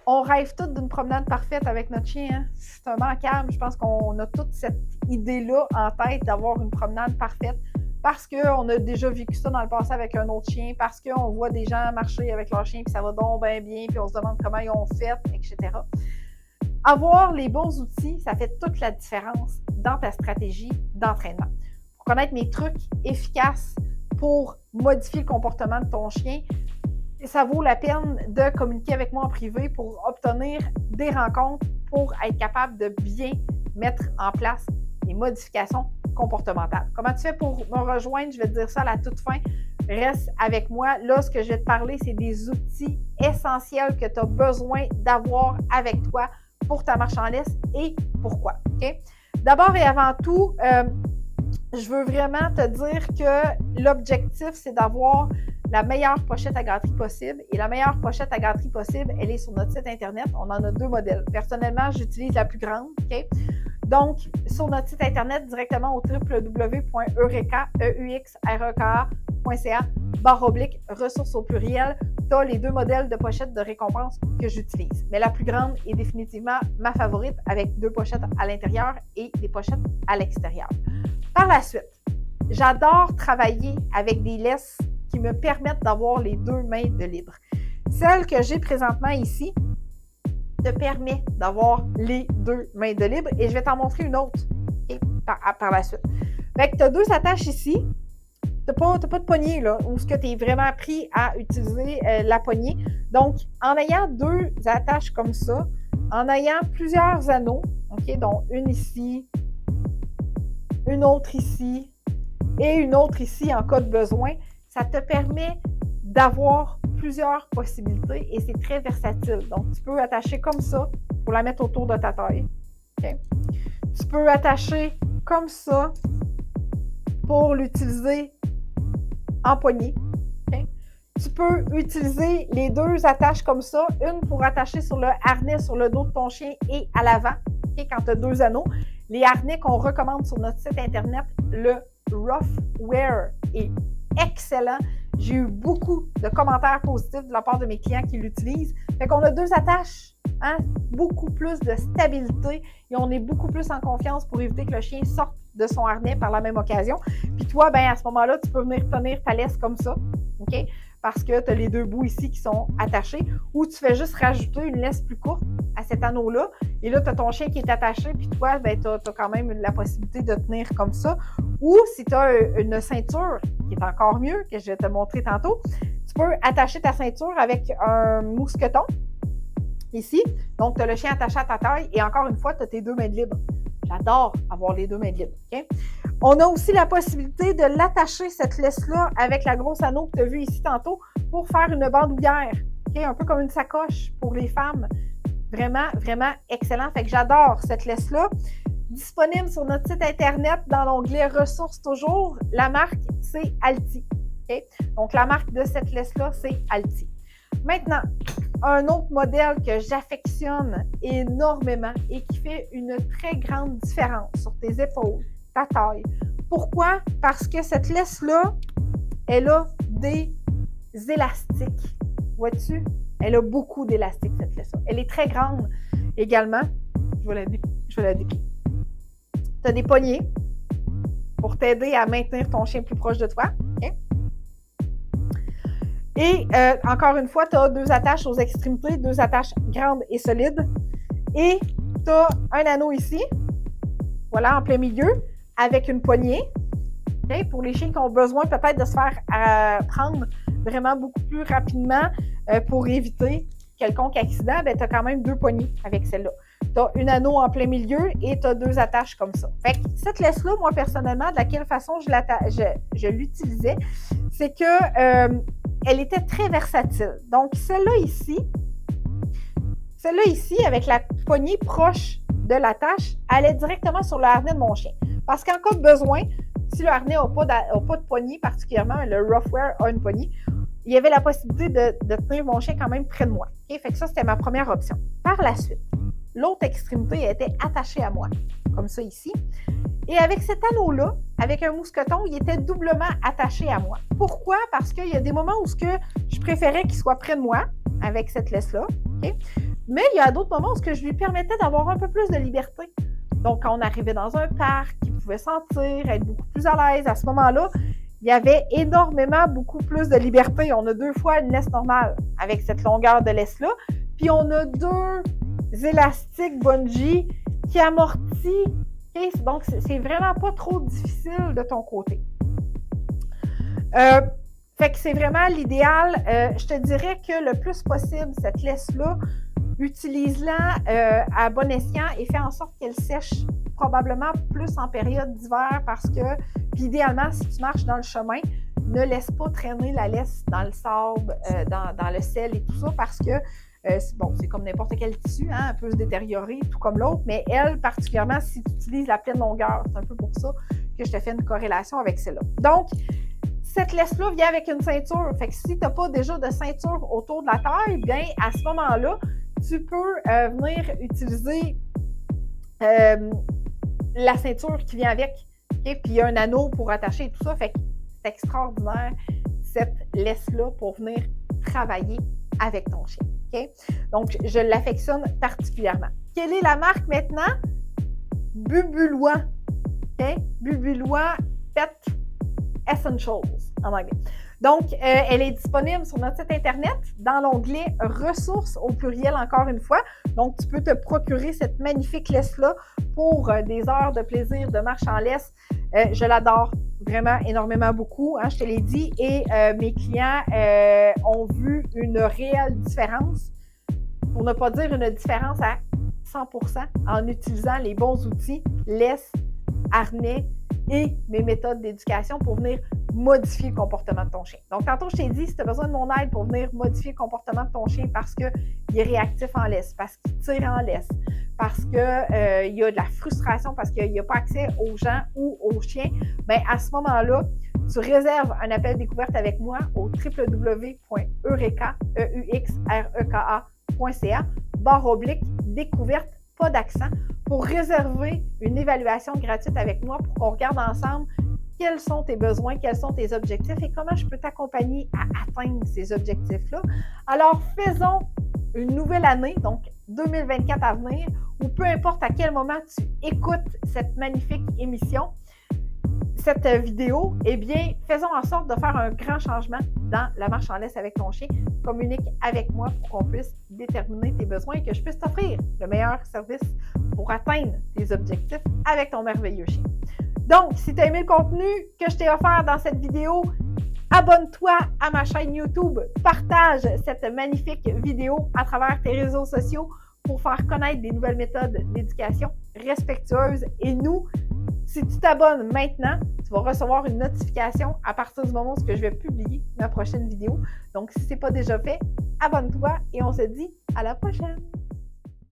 On rêve tous d'une promenade parfaite avec notre chien. Hein? C'est un manquable. Je pense qu'on a toute cette idée-là en tête d'avoir une promenade parfaite parce qu'on a déjà vécu ça dans le passé avec un autre chien, parce qu'on voit des gens marcher avec leur chien, puis ça va donc bien, puis on se demande comment ils ont fait, etc. Avoir les bons outils, ça fait toute la différence dans ta stratégie d'entraînement. Pour connaître mes trucs efficaces pour modifier le comportement de ton chien, ça vaut la peine de communiquer avec moi en privé pour obtenir des rencontres pour être capable de bien mettre en place les modifications comportementales. Comment tu fais pour me rejoindre? Je vais te dire ça à la toute fin. Reste avec moi. Là, ce que je vais te parler, c'est des outils essentiels que tu as besoin d'avoir avec toi pour ta marche en laisse et pourquoi. Okay? D'abord et avant tout, je veux vraiment te dire que l'objectif, c'est d'avoir la meilleure pochette à gâterie possible. Et la meilleure pochette à gâterie possible, elle est sur notre site Internet. On en a 2 modèles. Personnellement, j'utilise la plus grande. Okay? Donc, sur notre site Internet, directement au www.euxreka.ca/ressources au pluriel, tu as les 2 modèles de pochettes de récompense que j'utilise. Mais la plus grande est définitivement ma favorite avec 2 pochettes à l'intérieur et des pochettes à l'extérieur. Par la suite, j'adore travailler avec des laisses qui me permettent d'avoir les 2 mains de libre. Celle que j'ai présentement ici te permet d'avoir les 2 mains de libre et je vais t'en montrer une autre par la suite. Fait que tu as 2 attaches ici. Tu n'as pas de poignée là, où ce que tu es vraiment pris à utiliser la poignée. Donc, en ayant 2 attaches comme ça, en ayant plusieurs anneaux, okay, dont une ici, une autre ici et une autre ici en cas de besoin, ça te permet d'avoir plusieurs possibilités et c'est très versatile. Donc, tu peux attacher comme ça pour la mettre autour de ta taille. Okay. Tu peux attacher comme ça pour l'utiliser en poignée. Okay. Tu peux utiliser les 2 attaches comme ça, une pour attacher sur le harnais sur le dos de ton chien et à l'avant, okay, quand tu as 2 anneaux. Les harnais qu'on recommande sur notre site Internet, le Rough Wear est excellent. J'ai eu beaucoup de commentaires positifs de la part de mes clients qui l'utilisent. Fait qu'on a 2 attaches, hein, beaucoup plus de stabilité et on est beaucoup plus en confiance pour éviter que le chien sorte de son harnais par la même occasion. Puis toi, ben à ce moment-là, tu peux venir tenir ta laisse comme ça, OK? Parce que tu as les 2 bouts ici qui sont attachés ou tu fais juste rajouter une laisse plus courte à cet anneau-là. Et là, tu as ton chien qui est attaché, puis toi, ben, tu as quand même la possibilité de tenir comme ça. Ou si tu as une ceinture, qui est encore mieux, que je vais te montrer tantôt, tu peux attacher ta ceinture avec un mousqueton, ici. Donc, tu as le chien attaché à ta taille et encore une fois, tu as tes 2 mains de libre. J'adore avoir les 2 mains de libre. Okay? On a aussi la possibilité de l'attacher, cette laisse-là, avec la grosse anneau que tu as vu ici tantôt, pour faire une bandoulière. Okay? Un peu comme une sacoche pour les femmes. Vraiment, vraiment excellent. Fait que j'adore cette laisse-là. Disponible sur notre site Internet dans l'onglet ressources toujours. La marque, c'est Alti. Okay? Donc, la marque de cette laisse-là, c'est Alti. Maintenant, un autre modèle que j'affectionne énormément et qui fait une très grande différence sur tes épaules, ta taille. Pourquoi? Parce que cette laisse-là, elle a des élastiques. Vois-tu? Elle a beaucoup d'élastiques, cette laisse-là. Elle est très grande également. Je vais la déplier. Tu as des poignées pour t'aider à maintenir ton chien plus proche de toi. Okay? Et encore une fois, tu as 2 attaches aux extrémités, 2 attaches grandes et solides. Et tu as un anneau ici, voilà, en plein milieu, avec une poignée. Okay? Pour les chiens qui ont besoin peut-être de se faire prendre vraiment beaucoup plus rapidement pour éviter quelconque accident, ben, tu as quand même 2 poignées avec celle-là. Tu as un anneau en plein milieu et tu as 2 attaches comme ça. Fait que cette laisse-là, moi, personnellement, de laquelle façon je l'utilisais, c'est que elle était très versatile. Donc, celle-là ici, avec la poignée proche de l'attache, allait directement sur le harnais de mon chien. Parce qu'en cas de besoin, si le harnais n'a pas de poignée particulièrement, le Rough Wear a une poignée, il y avait la possibilité de tenir mon chien quand même près de moi. Okay? Fait que ça, c'était ma première option. Par la suite, l'autre extrémité était attachée à moi, comme ça ici. Et avec cet anneau-là, avec un mousqueton, il était doublement attaché à moi. Pourquoi? Parce qu'il y a des moments où je préférais qu'il soit près de moi, avec cette laisse-là. Okay? Mais il y a d'autres moments où je lui permettais d'avoir un peu plus de liberté. Donc, quand on arrivait dans un parc, il pouvait sentir, être beaucoup plus à l'aise. À ce moment-là, il y avait énormément, beaucoup plus de liberté. On a 2 fois une laisse normale avec cette longueur de laisse-là. Puis, on a 2 élastiques bungee qui amortit. Okay? Donc, c'est vraiment pas trop difficile de ton côté. Fait que c'est vraiment l'idéal. Je te dirais que le plus possible, cette laisse-là, utilise-la à bon escient et fais en sorte qu'elle sèche probablement plus en période d'hiver parce que, puis idéalement, si tu marches dans le chemin, ne laisse pas traîner la laisse dans le sable, dans le sel et tout ça parce que, bon, c'est comme n'importe quel tissu, hein, elle peut se détériorer tout comme l'autre, mais elle, particulièrement, si tu utilises la pleine longueur, c'est un peu pour ça que je te fais une corrélation avec celle-là. Donc, cette laisse-là vient avec une ceinture. Fait que si tu n'as pas déjà de ceinture autour de la taille, bien, à ce moment-là, tu peux venir utiliser la ceinture qui vient avec. Okay? Puis il y a un anneau pour attacher tout ça. Fait que c'est extraordinaire, cette laisse-là, pour venir travailler avec ton chien. Okay? Donc, je l'affectionne particulièrement. Quelle est la marque maintenant? Bubulois. Okay? Bubulois Pet Essentials en anglais. Donc, elle est disponible sur notre site Internet dans l'onglet « Ressources » au pluriel encore une fois. Donc, tu peux te procurer cette magnifique laisse-là pour des heures de plaisir de marche en laisse. Je l'adore vraiment énormément beaucoup, hein, je te l'ai dit, et mes clients ont vu une réelle différence, pour ne pas dire une différence à 100% en utilisant les bons outils, laisse, harnais et mes méthodes d'éducation pour venir modifier le comportement de ton chien. Donc, tantôt, je t'ai dit, si tu as besoin de mon aide pour venir modifier le comportement de ton chien parce qu'il est réactif en laisse, parce qu'il tire en laisse, parce qu'il y a de la frustration, parce qu'il n'y a pas accès aux gens ou aux chiens, bien, à ce moment-là, tu réserves un appel découverte avec moi au www.eureka.ca/découverte, pas d'accent, pour réserver une évaluation gratuite avec moi pour qu'on regarde ensemble quels sont tes besoins, quels sont tes objectifs et comment je peux t'accompagner à atteindre ces objectifs-là. Alors, faisons une nouvelle année, donc 2024 à venir, ou peu importe à quel moment tu écoutes cette magnifique émission, cette vidéo, eh bien, faisons en sorte de faire un grand changement dans la marche en laisse avec ton chien. Communique avec moi pour qu'on puisse déterminer tes besoins et que je puisse t'offrir le meilleur service pour atteindre tes objectifs avec ton merveilleux chien. Donc, si tu as aimé le contenu que je t'ai offert dans cette vidéo, abonne-toi à ma chaîne YouTube, partage cette magnifique vidéo à travers tes réseaux sociaux pour faire connaître des nouvelles méthodes d'éducation respectueuses. Et nous, si tu t'abonnes maintenant, tu vas recevoir une notification à partir du moment où je vais publier ma prochaine vidéo. Donc, si ce n'est pas déjà fait, abonne-toi et on se dit à la prochaine!